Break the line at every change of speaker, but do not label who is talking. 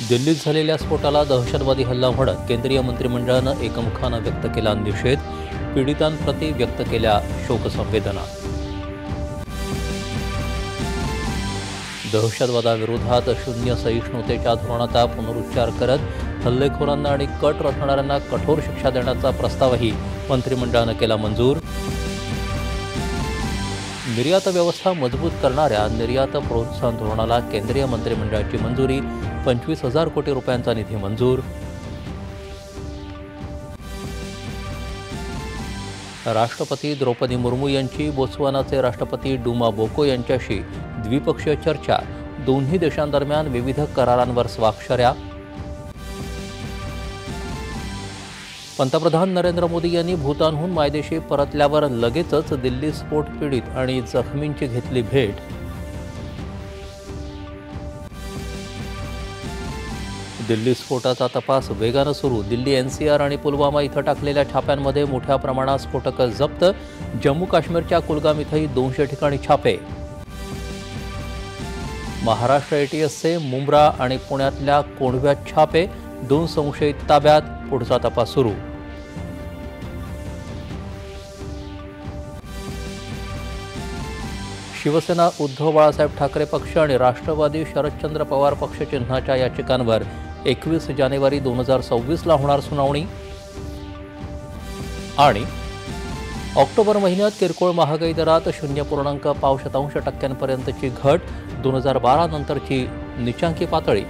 दिल्लीत झालेल्या स्फोटाला दहशतवादी हल्ला म्हणत केंद्रीय मंत्रिमंडळानं एकमुखानं व्यक्त केला निषेध. पीडितांप्रती व्यक्त केल्या शोकसंवेदना. दहशतवादाविरोधात शून्य सहिष्णुतेच्या धोरणाचा पुनरुच्चार करत हल्लेखोरांना आणि कट रचणाऱ्यांना कठोर शिक्षा देण्याचा प्रस्तावही मंत्रिमंडळानं केला मंजूर. निर्यात व्यवस्था मजबूत करणाऱ्या निर्यात प्रोत्साहन धोरणाला केंद्रीय मंत्रिमंडळाची मंजुरी. 25,000 कोटी रुपयांचा निधी मंजूर. राष्ट्रपती द्रौपदी मुर्मू यांची बोत्सवानाचे राष्ट्रपती डुमा बोको यांच्याशी द्विपक्षीय चर्चा. दोन्ही देशांदरम्यान विविध करारांवर स्वाक्षऱ्या. पंतप्रधान नरेंद्र मोदी यांनी भूतानहून मायदेशी परतल्यावर लगेचच दिल्ली स्फोट पीडित आणि जखमींची घेतली भेट. दिल्ली स्फोटाचा तपास वेगानं सुरू. दिल्ली एनसीआर आणि पुलवामा इथं टाकलेल्या छाप्यांमध्ये मोठ्या प्रमाणात स्फोटकं जप्त. जम्मू काश्मीरच्या कुलगाम इथंही 200 ठिकाणी छापे. महाराष्ट्र एटीएसचे मुंब्रा आणि पुण्यातल्या कोंढव्यात छापे. 2 संशयित ताब्यात. पुढचा तपास सुरू. शिवसेना उद्धव बाळासाहेब ठाकरे पक्ष आणि राष्ट्रवादी शरदचंद्र पवार पक्ष चिन्हाच्या याचिकांवर 21 जानेवारी 2026ला होणार सुनावणी. आणि ऑक्टोबर महिन्यात किरकोळ महागाई दरात 0.5% टक्क्यांपर्यंतची घट. 2012 नंतरची निचांकी पातळी.